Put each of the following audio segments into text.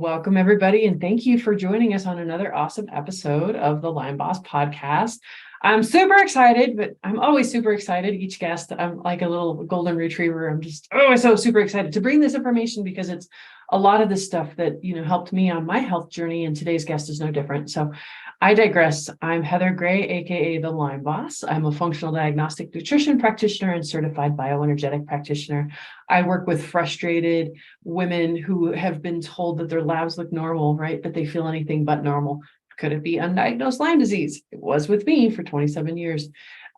Welcome, everybody, and thank you for joining us on another awesome episode of the Lyme Boss podcast. I'm super excited, but I'm always super excited. Each guest, I'm like a little golden retriever. I'm just, so super excited to bring this information because it's a lot of the stuff that, helped me on my health journey, and today's guest is no different. So I digress. I'm Heather Gray, aka the Lyme Boss. I'm a functional diagnostic nutrition practitioner and certified bioenergetic practitioner. I work with frustrated women who have been told that their labs look normal, right? But they feel anything but normal. Could it be undiagnosed Lyme disease? It was with me for 27 years.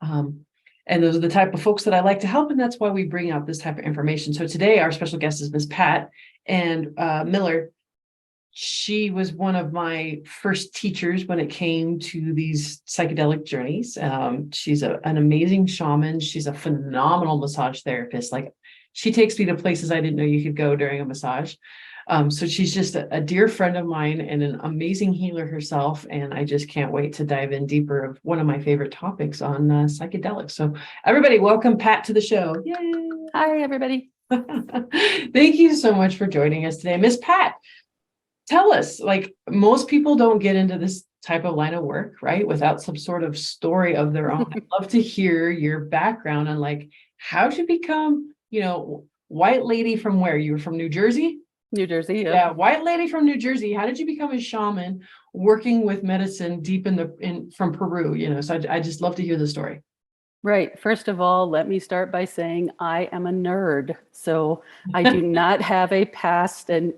And those are the type of folks that I like to help. And that's why we bring out this type of information. So today our special guest is Ms. Pat and Miller. She was one of my first teachers when it came to these psychedelic journeys. She's an amazing shaman. She's a phenomenal massage therapist. Like, she takes me to places I didn't know you could go during a massage. So she's just a dear friend of mine and an amazing healer herself. And I just can't wait to dive in deeper of one of my favorite topics on psychedelics. So everybody, welcome Pat to the show. Yay. Hi, everybody. Thank you so much for joining us today. Miss Pat, tell us, like, most people don't get into this type of line of work, right, without some sort of story of their own. I'd love to hear your background on, like, how did you become, white lady from where? You were from New Jersey? New Jersey, yeah. White lady from New Jersey. How did you become a shaman working with medicine deep from Peru? So I just love to hear the story. Right. First of all, let me start by saying I am a nerd. So I do not have a past and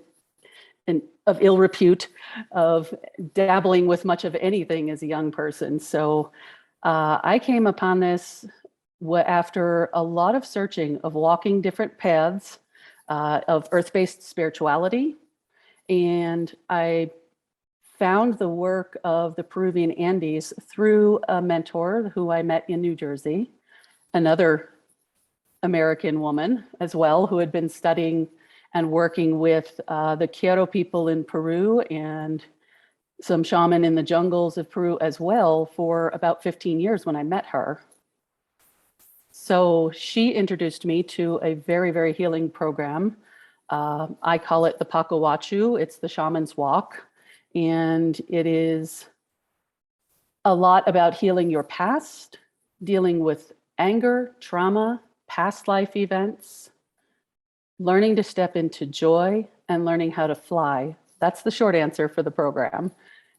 of ill repute of dabbling with much of anything as a young person. So I came upon this after a lot of searching, of walking different paths of earth-based spirituality. And I found the work of the Peruvian Andes through a mentor who I met in New Jersey, another American woman as well, who had been studying and working with the Quero people in Peru and some shaman in the jungles of Peru as well for about 15 years when I met her. So she introduced me to a very, very healing program. I call it the Pacowachu. It's the shaman's walk. And it is a lot about healing your past, dealing with anger, trauma, past life events, learning to step into joy, and learning how to fly. That's the short answer for the program.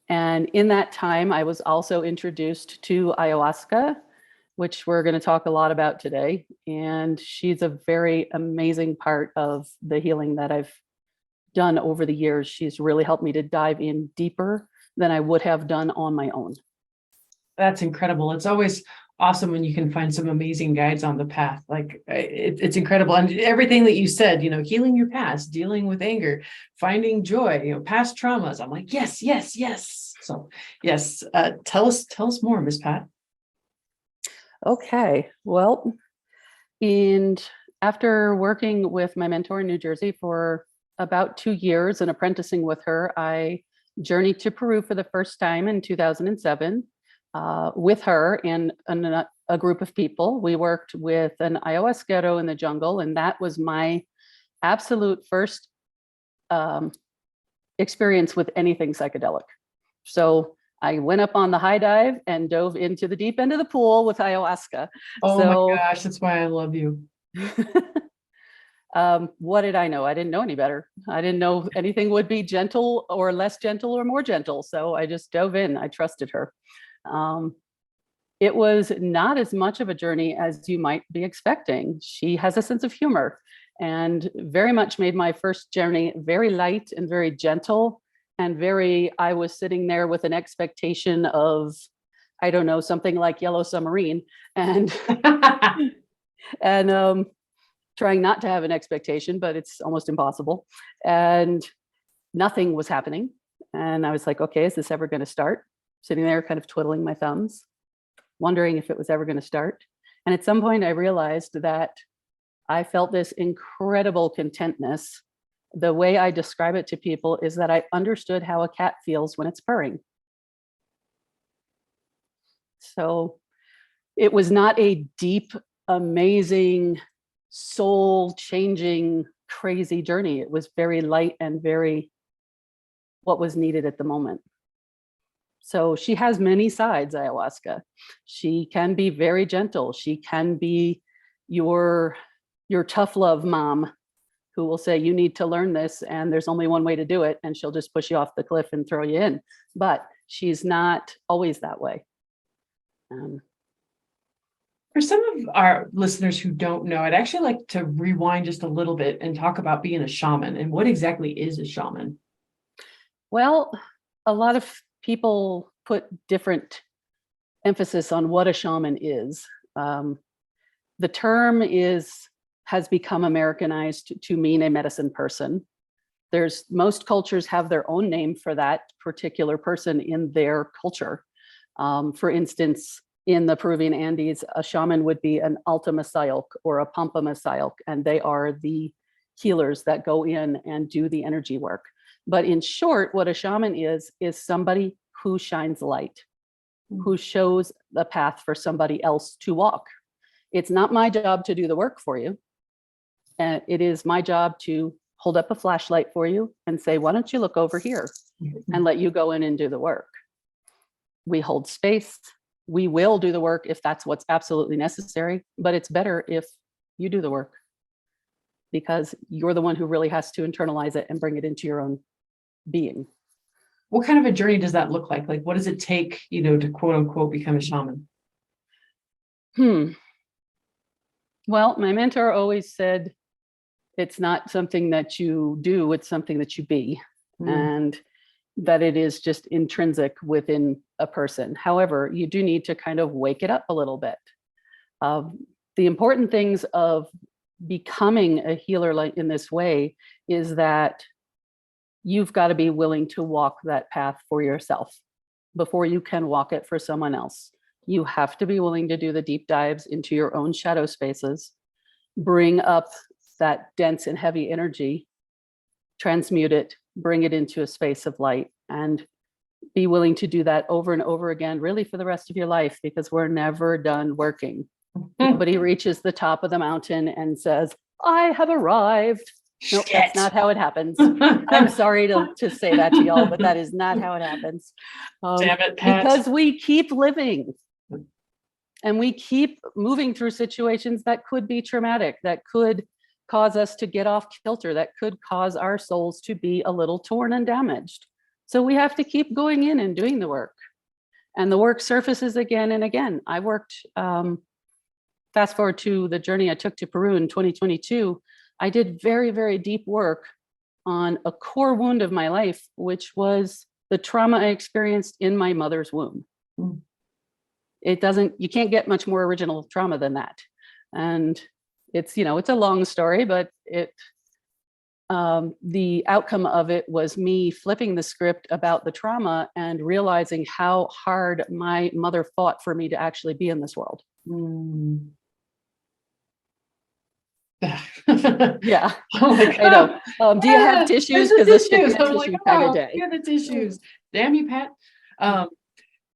And in that time, I was also introduced to ayahuasca, which we're going to talk a lot about today. And she's a very amazing part of the healing that I've done over the years. She's really helped me to dive in deeper than I would have done on my own. That's incredible. It's always awesome when you can find some amazing guides on the path. Like, it's incredible. And everything that you said, healing your past, dealing with anger, finding joy, past traumas. I'm like, yes. So yes, tell us more, Miss Pat. Okay, well, and after working with my mentor in New Jersey for about 2 years and apprenticing with her, I journeyed to Peru for the first time in 2007 with her and a group of people. We worked with an ayahuasquero in the jungle, and that was my absolute first experience with anything psychedelic. So I went up on the high dive and dove into the deep end of the pool with ayahuasca. Oh my gosh, that's why I love you. What did I know? I didn't know any better. I didn't know anything would be gentle or less gentle or more gentle. So I just dove in. I trusted her. It was not as much of a journey as you might be expecting. She has a sense of humor and very much made my first journey very light and very gentle. And I was sitting there with an expectation of, I don't know, something like Yellow Submarine, and trying not to have an expectation, but it's almost impossible. And nothing was happening. And I was like, okay, is this ever going to start? Sitting there kind of twiddling my thumbs, wondering if it was ever going to start. And at some point I realized that I felt this incredible contentness. The way I describe it to people is that I understood how a cat feels when it's purring. So it was not a deep, amazing, soul-changing, crazy journey. It was very light and very what was needed at the moment. So she has many sides, ayahuasca. She can be very gentle. She can be your tough love mom who will say, you need to learn this, and there's only one way to do it, and she'll just push you off the cliff and throw you in. But she's not always that way. For some of our listeners who don't know, I'd actually like to rewind just a little bit and talk about being a shaman and what exactly is a shaman. Well, a lot of people put different emphasis on what a shaman is. The term has become Americanized to mean a medicine person. Most cultures have their own name for that particular person in their culture. For instance, in the Peruvian Andes, a shaman would be an alta masayoc or a pampa masayoc, and they are the healers that go in and do the energy work. But in short, what a shaman is somebody who shines light, who shows the path for somebody else to walk. It's not my job to do the work for you. It is my job to hold up a flashlight for you and say, why don't you look over here, and let you go in and do the work. We hold space. We will do the work if that's what's absolutely necessary, but it's better if you do the work because you're the one who really has to internalize it and bring it into your own being. What kind of a journey does that look like? Like, what does it take, to quote unquote become a shaman? Well, my mentor always said, it's not something that you do, it's something that you be. And that it is just intrinsic within a person. However, you do need to kind of wake it up a little bit. The important things of becoming a healer like in this way is that you've got to be willing to walk that path for yourself before you can walk it for someone else. You have to be willing to do the deep dives into your own shadow spaces, bring up that dense and heavy energy, transmute it, bring it into a space of light, and be willing to do that over and over again, really for the rest of your life, because we're never done working. Nobody reaches the top of the mountain and says, I have arrived. Nope, that's not how it happens. I'm sorry to say that to y'all, but that is not how it happens. Damn it, Pat. Because we keep living and we keep moving through situations that could be traumatic, that could cause us to get off kilter, that could cause our souls to be a little torn and damaged. So we have to keep going in and doing the work. And the work surfaces again and again. I worked, fast forward to the journey I took to Peru in 2022, I did very, very deep work on a core wound of my life, which was the trauma I experienced in my mother's womb. You can't get much more original trauma than that. And it's a long story, but the outcome of it was me flipping the script about the trauma and realizing how hard my mother fought for me to actually be in this world. Yeah. Oh my God. I know. Do you have tissues? Because this should be a tissue kind of day. Here are the tissues. Damn you, Pat.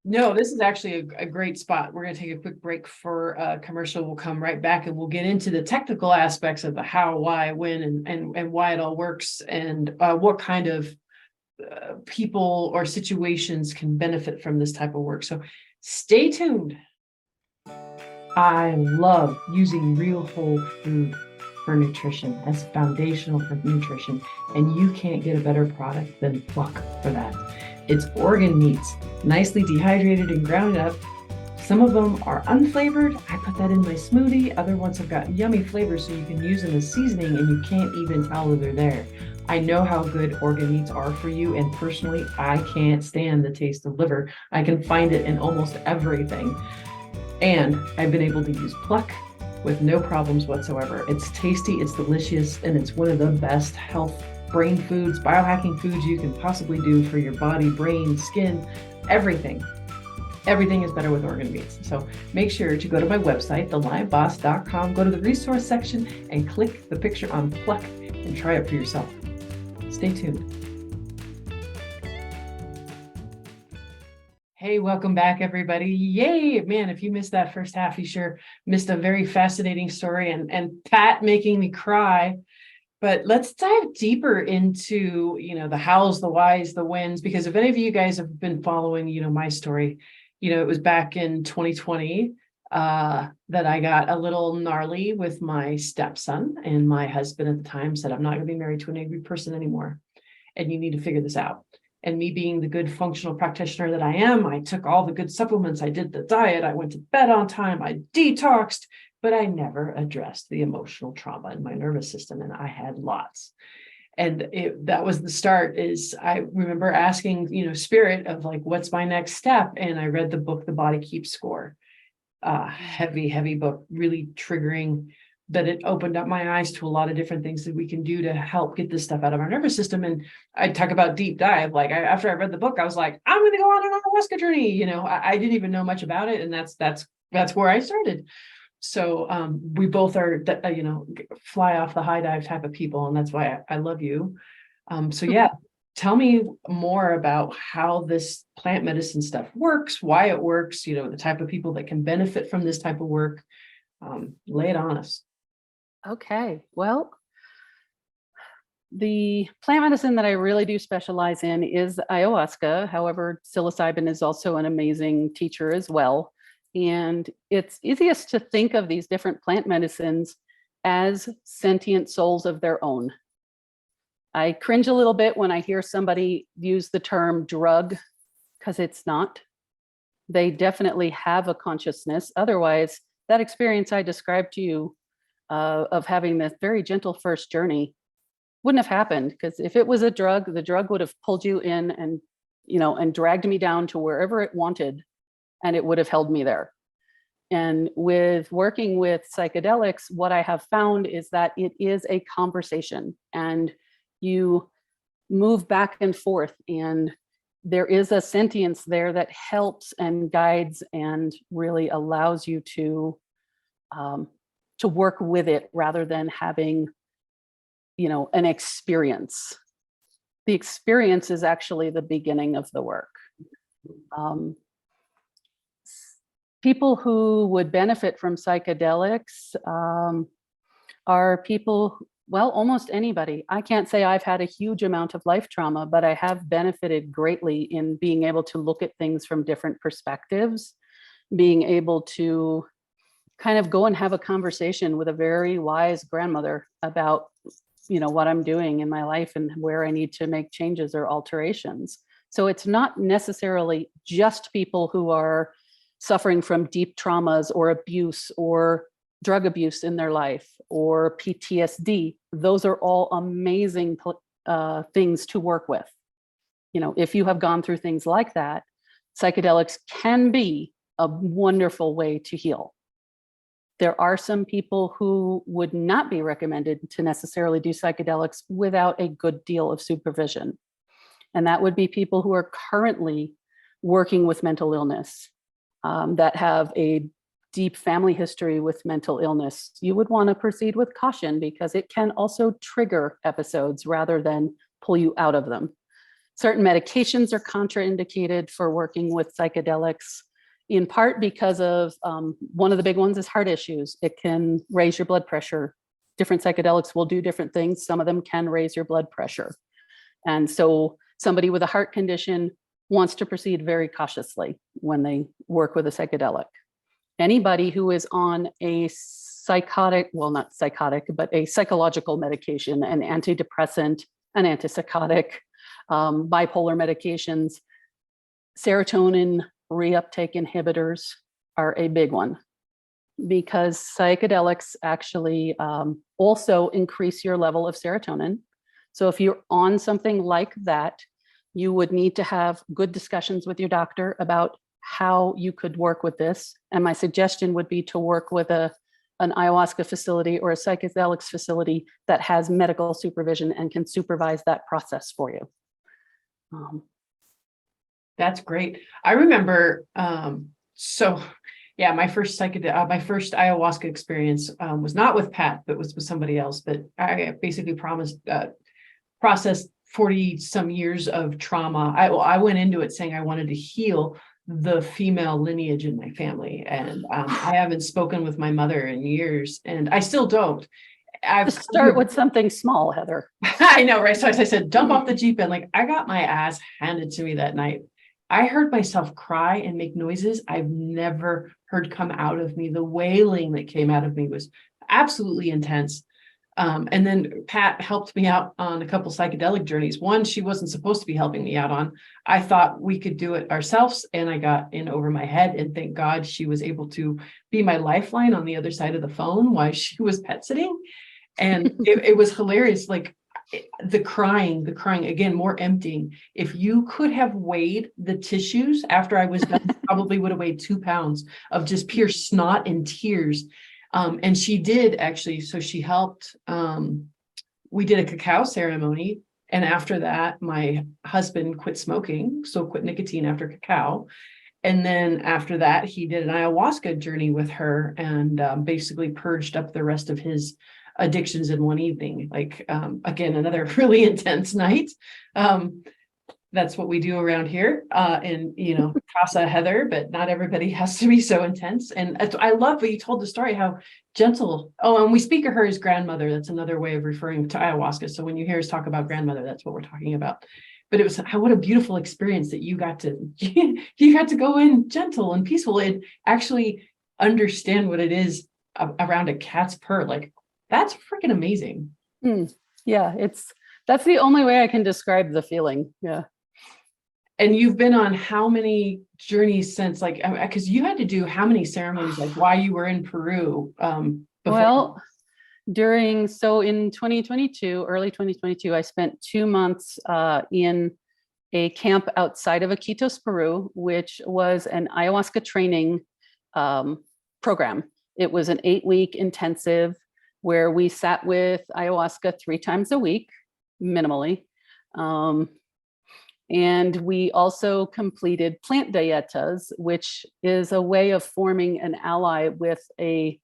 No, this is actually a great spot. We're going to take a quick break for a commercial. We'll come right back and we'll get into the technical aspects of the how, why, when, and why it all works, and what kind of people or situations can benefit from this type of work. So stay tuned. I love using real whole food for nutrition. That's foundational for nutrition. And you can't get a better product than Pluck for that. It's organ meats, nicely dehydrated and ground up. Some of them are unflavored. I put that in my smoothie. Other ones have got yummy flavors, so you can use them as seasoning and you can't even tell that they're there. I know how good organ meats are for you, and personally, I can't stand the taste of liver. I can find it in almost everything. And I've been able to use Pluck with no problems whatsoever. It's tasty, it's delicious, and it's one of the best health brain foods, biohacking foods you can possibly do for your body, brain, skin, everything. Everything is better with organ meats. So make sure to go to my website, thelionboss.com, go to the resource section and click the picture on Pluck and try it for yourself. Stay tuned. Hey, welcome back, everybody. Yay, man, if you missed that first half, you sure missed a very fascinating story, and Pat making me cry But let's dive deeper into, the hows, the whys, the whens, because if any of you guys have been following, my story, it was back in 2020 that I got a little gnarly with my stepson, and my husband at the time said, I'm not going to be married to an angry person anymore, and you need to figure this out. And me being the good functional practitioner that I am, I took all the good supplements, I did the diet, I went to bed on time, I detoxed, but I never addressed the emotional trauma in my nervous system, and I had lots. And that was the start. Is I remember asking, spirit of like, what's my next step? And I read the book, The Body Keeps Score. Heavy book, really triggering, but it opened up my eyes to a lot of different things that we can do to help get this stuff out of our nervous system. And I talk about deep dive. Like after I read the book, I was like, I'm going to go on an ayahuasca journey. I didn't even know much about it, and that's where I started. So we both are, fly off the high dive type of people, and that's why I love you. So yeah, tell me more about how this plant medicine stuff works, why it works, the type of people that can benefit from this type of work. Lay it on us. Okay, well, the plant medicine that I really do specialize in is ayahuasca. However, psilocybin is also an amazing teacher as well. And it's easiest to think of these different plant medicines as sentient souls of their own. I cringe a little bit when I hear somebody use the term drug, because it's not. They definitely have a consciousness. Otherwise, that experience I described to you of having this very gentle first journey wouldn't have happened, because if it was a drug, the drug would have pulled you in and dragged me down to wherever it wanted, and it would have held me there. And with working with psychedelics, what I have found is that it is a conversation, and you move back and forth, and there is a sentience there that helps and guides and really allows you to work with it rather than having, an experience. The experience is actually the beginning of the work. People who would benefit from psychedelics are people, well, almost anybody. I can't say I've had a huge amount of life trauma, but I have benefited greatly in being able to look at things from different perspectives, being able to kind of go and have a conversation with a very wise grandmother about, what I'm doing in my life and where I need to make changes or alterations. So it's not necessarily just people who are suffering from deep traumas or abuse or drug abuse in their life or PTSD. Those are all amazing things to work with. If you have gone through things like that, psychedelics can be a wonderful way to heal. There are some people who would not be recommended to necessarily do psychedelics without a good deal of supervision. And that would be people who are currently working with mental illness, that have a deep family history with mental illness. You would want to proceed with caution, because it can also trigger episodes rather than pull you out of them. Certain medications are contraindicated for working with psychedelics, in part because of one of the big ones is heart issues. It can raise your blood pressure. Different psychedelics will do different things. Some of them can raise your blood pressure. And so somebody with a heart condition wants to proceed very cautiously when they work with a psychedelic. Anybody who is on a psychotic, well, not psychotic, but a psychological medication, an antidepressant, an antipsychotic, bipolar medications, serotonin reuptake inhibitors are a big one, because psychedelics actually also increase your level of serotonin. So if you're on something like that, you would need to have good discussions with your doctor about how you could work with this. And my suggestion would be to work with an ayahuasca facility or a psychedelics facility that has medical supervision and can supervise that process for you. That's great. I remember, my first ayahuasca experience was not with Pat, but was with somebody else. But I basically processed 40 some years of trauma. I went into it saying I wanted to heal the female lineage in my family. And I haven't spoken with my mother in years, and I still don't. I've Just start with something small, Heather. I know, right? So I said, jump off the Jeep, and like I got my ass handed to me that night. I heard myself cry and make noises I've never heard come out of me. The wailing that came out of me was absolutely intense. And then Pat helped me out on a couple psychedelic journeys. One she wasn't supposed to be helping me out on. I thought we could do it ourselves, and I got in over my head. And thank God she was able to be my lifeline on the other side of the phone while she was pet sitting. And it was hilarious. Like the crying, again, more emptying. If you could have weighed the tissues after I was done, probably would have weighed 2 pounds of just pure snot and tears. And she did actually, so she helped. We did a cacao ceremony. And after that, my husband quit smoking, so quit nicotine after cacao. And then after that, he did an ayahuasca journey with her, and basically purged up the rest of his addictions in one evening. Like, again, another really intense night. That's what we do around here in, Casa Heather, but not everybody has to be so intense. And I love what you told the story, how gentle. Oh, and we speak of her as grandmother. That's another way of referring to ayahuasca. So when you hear us talk about grandmother, that's what we're talking about. But it was what a beautiful experience that you got to go in gentle and peaceful and actually understand what it is around a cat's purr. Like, that's freaking amazing. Yeah, that's the only way I can describe the feeling. Yeah. And you've been on how many journeys since, like, because you had to do how many ceremonies, like while you were in Peru? Before? Well, in 2022, early 2022, I spent 2 months in a camp outside of Iquitos, Peru, which was an ayahuasca training program. It was an 8-week intensive where we sat with ayahuasca 3 times a week, minimally. And we also completed plant dietas, which is a way of forming an ally with a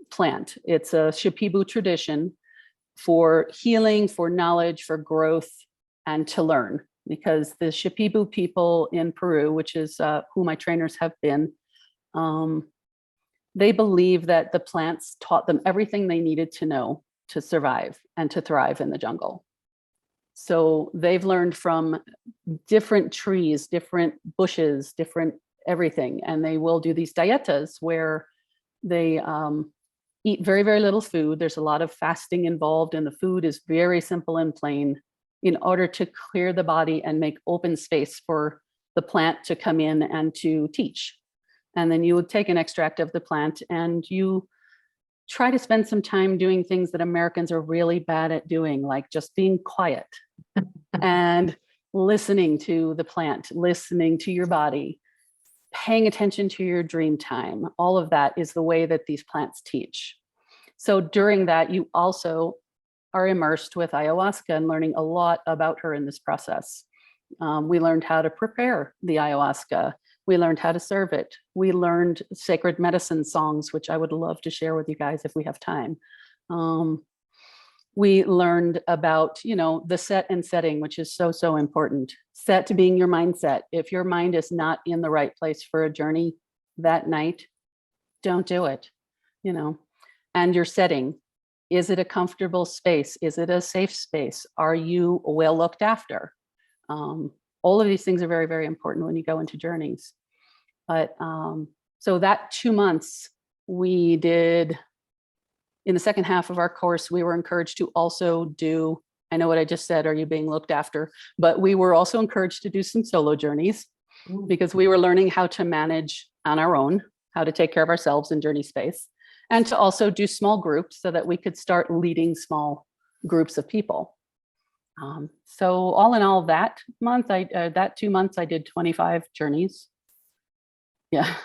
plant. It's a Shipibo tradition for healing, for knowledge, for growth, and to learn. Because the Shipibo people in Peru, which is who my trainers have been, they believe that the plants taught them everything they needed to know to survive and to thrive in the jungle. So they've learned from different trees, different bushes, different everything. And they will do these dietas where they eat very, very little food. There's a lot of fasting involved, and the food is very simple and plain in order to clear the body and make open space for the plant to come in and to teach. And then you would take an extract of the plant and you try to spend some time doing things that Americans are really bad at doing, like just being quiet and listening to the plant, listening to your body, paying attention to your dream time. All of that is the way that these plants teach. So during that, you also are immersed with ayahuasca and learning a lot about her in this process. We learned how to prepare the ayahuasca. We learned how to serve it. We learned sacred medicine songs, which I would love to share with you guys if we have time. We learned about, the set and setting, which is so, so important. Set being your mindset. If your mind is not in the right place for a journey that night, don't do it, And your setting. Is it a comfortable space? Is it a safe space? Are you well looked after? All of these things are very, very important when you go into journeys. But so that 2 months we did, in the second half of our course, we were encouraged to also do, I know what I just said, are you being looked after? But we were also encouraged to do some solo journeys because we were learning how to manage on our own, how to take care of ourselves in journey space, and to also do small groups so that we could start leading small groups of people. So all in all, that 2 months, I did 25 journeys. Yeah.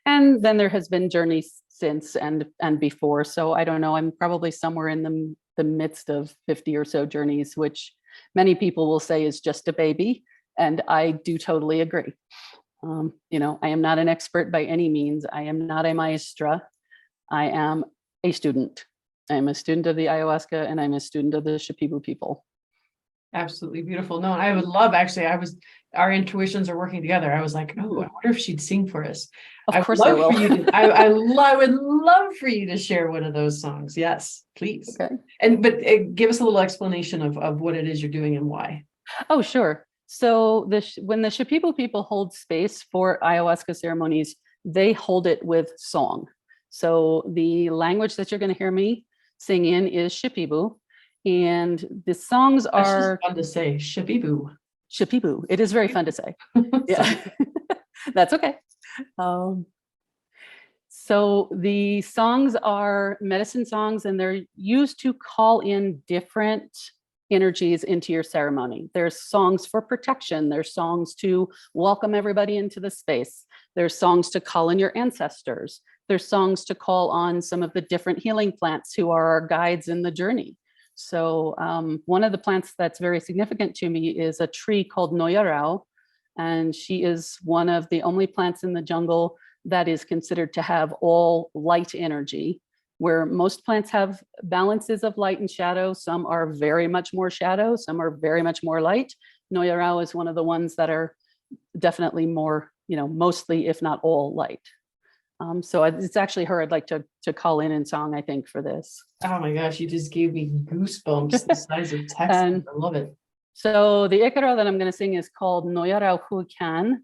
And then there has been journeys since and before. So I don't know, I'm probably somewhere in the midst of 50 or so journeys, which many people will say is just a baby. And I do totally agree. I am not an expert by any means. I am not a maestra. I am a student. I'm a student of the ayahuasca and I'm a student of the Shipibo people. Absolutely beautiful. No, I would love, actually, I was our intuitions are working together. I was like, oh, I wonder if she'd sing for us. Of course I will. I would love for you to share one of those songs. Yes, please. Okay. But give us a little explanation of what it is you're doing and why. Oh, sure. So when the Shipibo people hold space for ayahuasca ceremonies, they hold it with song. So the language that you're going to hear me sing in is Shipibo, and the songs That's are just fun to say, Shipibo. Shipibo. It is very fun to say. Yeah, that's okay. So the songs are medicine songs, and they're used to call in different energies into your ceremony. There's songs for protection. There's songs to welcome everybody into the space. There's songs to call in your ancestors. There's songs to call on some of the different healing plants who are our guides in the journey. So one of the plants that's very significant to me is a tree called Noyarao, and she is one of the only plants in the jungle that is considered to have all light energy, where most plants have balances of light and shadow. Some are very much more shadow, some are very much more light. Noyarao is one of the ones that are definitely more, mostly, if not all, light. So it's actually her I'd like to call in song, I think, for this. Oh my gosh, you just gave me goosebumps the size of text. I love it. So the ikaro that I'm going to sing is called Noyarao Hukan,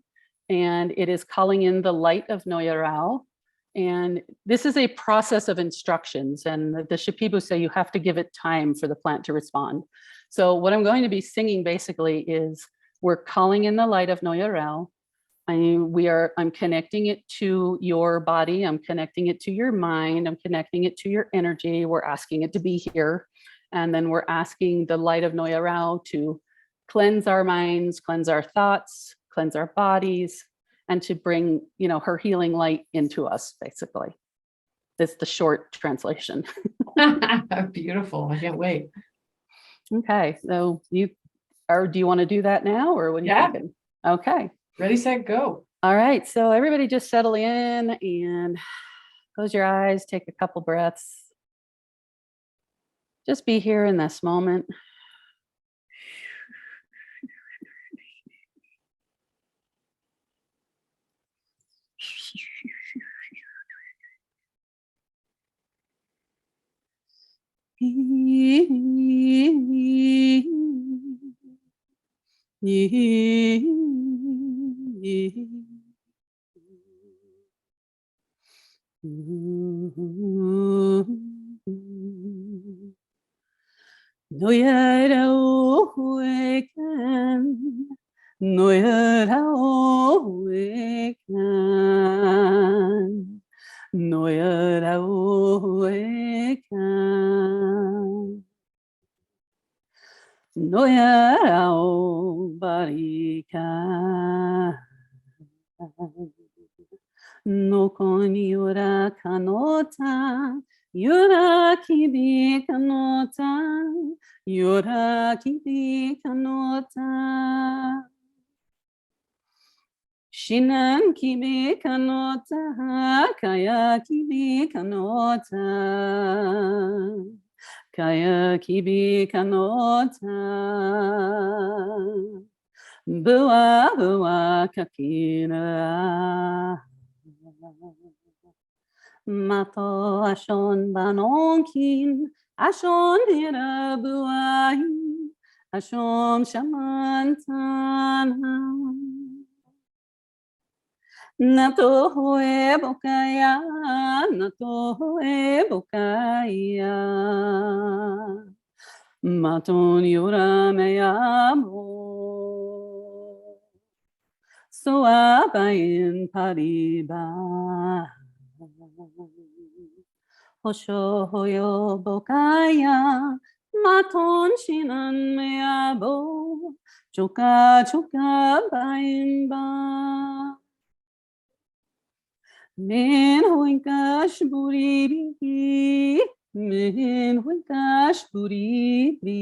and it is calling in the light of Noyarao. And this is a process of instructions, and the Shipibo say you have to give it time for the plant to respond. So what I'm going to be singing basically is we're calling in the light of Noyarao. I'm connecting it to your body. I'm connecting it to your mind. I'm connecting it to your energy. We're asking it to be here. And then we're asking the light of Noyarao to cleanse our minds, cleanse our thoughts, cleanse our bodies, and to bring, her healing light into us, basically. That's the short translation. Beautiful. I can't wait. Okay. So do you want to do that now, or what are you thinking? Okay. Ready, set, go. All right. So everybody just settle in and close your eyes, take a couple breaths. Just be here in this moment. Noyarao ekan, noyarao ekan, noyarao ekan, noyarao barikan. No con yura kanota, yura kibi kanota, yura kibi kanota. Shinan kibi kanota, kaya kibi kanota, kaya kibi kanota. Bua bua kakina. Mato ashon banonkin, ashon hirabuai, ashon shamantana. Nato hoe bokaya, nato hoe bokaya. Maton yura meyamo. So abayin pariba. Hosho hoyo bokaya, maton shinan meabo, choka choka bayin ba. Men huinkash buribi, men huinkash buribi.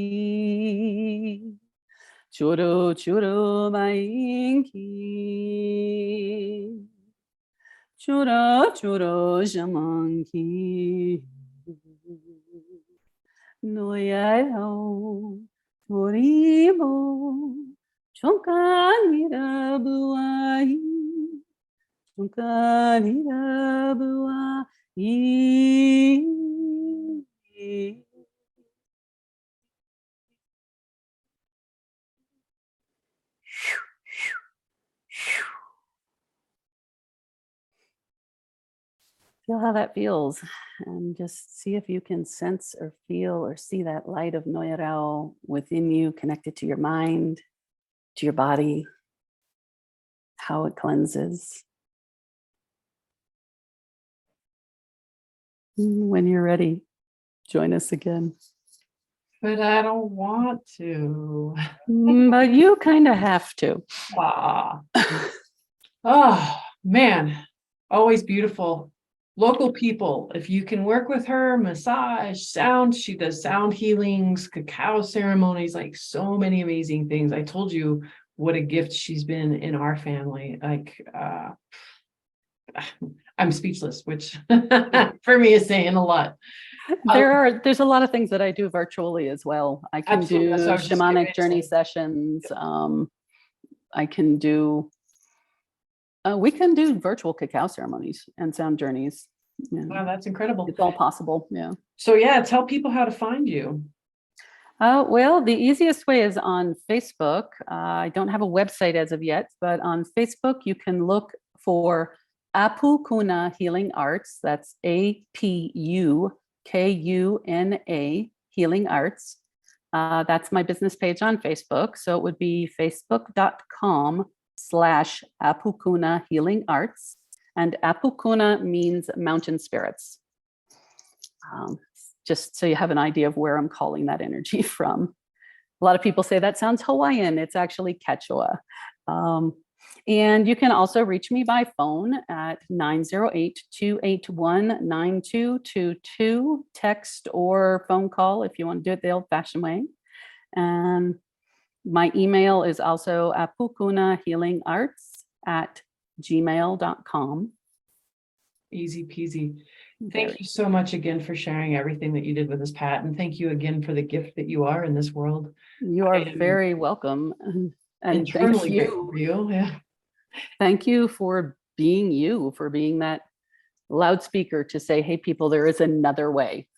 Choro choro bayinki. Choro choro shamanki. Noyarao toribo, Chonkanira buai. Chonkanira buai. Feel how that feels, and just see if you can sense or feel or see that light of Noyarao within you, connected to your mind, to your body, how it cleanses. When you're ready, join us again. But I don't want to. But you kind of have to. Ah. Oh, man. Always beautiful. Local people, if you can work with her, massage, sound, she does sound healings, cacao ceremonies, like so many amazing things. I told you what a gift she's been in our family. Like, I'm speechless, which for me is saying a lot. There's a lot of things that I do virtually as well. I can Absolutely. do That's what I was just getting shamanic ready to journey say. sessions. I can do we can do virtual cacao ceremonies and sound journeys. Yeah. Wow, that's incredible. It's all possible. Yeah. So yeah, tell people how to find you. Well, the easiest way is on Facebook. I don't have a website as of yet, but on Facebook, you can look for Apu Kuna Healing Arts. That's APUKUNA Healing Arts. That's my business page on Facebook. So it would be facebook.com/Apukuna Healing Arts. And Apukuna means mountain spirits. Just so you have an idea of where I'm calling that energy from. A lot of people say that sounds Hawaiian. It's actually Quechua. And you can also reach me by phone at 908-281-9222, text or phone call if you want to do it the old-fashioned way. And my email is also apukunahealingarts@gmail.com. Easy peasy. Thank you so much again for sharing everything that you did with us, Pat. And thank you again for the gift that you are in this world. You are very welcome. And thank Internally you. grateful for you. Yeah. Thank you for being you, for being that loudspeaker to say, hey, people, there is another way.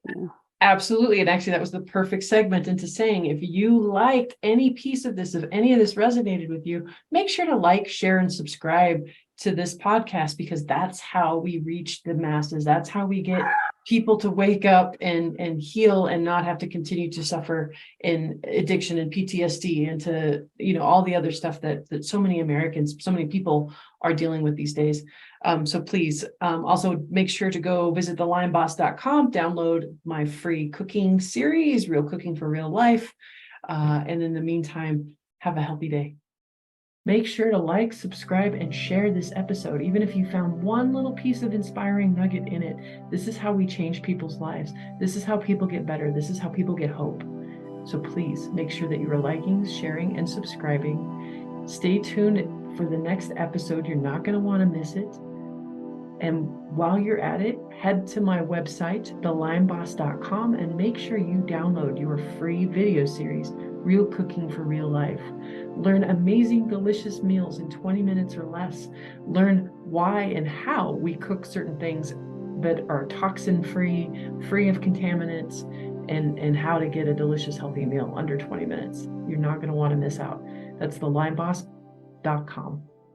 Yeah. Absolutely. And actually, that was the perfect segment into saying, if you liked any piece of this, if any of this resonated with you, make sure to like, share, and subscribe to this podcast, because that's how we reach the masses. That's how we get people to wake up and heal and not have to continue to suffer in addiction and PTSD and to, all the other stuff that so many Americans, so many people are dealing with these days. So please also make sure to go visit thelineBoss.com, download my free cooking series, Real Cooking for Real Life. And in the meantime, have a healthy day. Make sure to like, subscribe, and share this episode. Even if you found one little piece of inspiring nugget in it, this is how we change people's lives. This is how people get better. This is how people get hope. So please make sure that you are liking, sharing, and subscribing. Stay tuned for the next episode. You're not going to want to miss it. And while you're at it, head to my website, thelimeboss.com, and make sure you download your free video series, Real Cooking for Real Life. Learn amazing, delicious meals in 20 minutes or less. Learn why and how we cook certain things that are toxin-free, free of contaminants, and how to get a delicious, healthy meal under 20 minutes. You're not going to want to miss out. That's thelimeboss.com.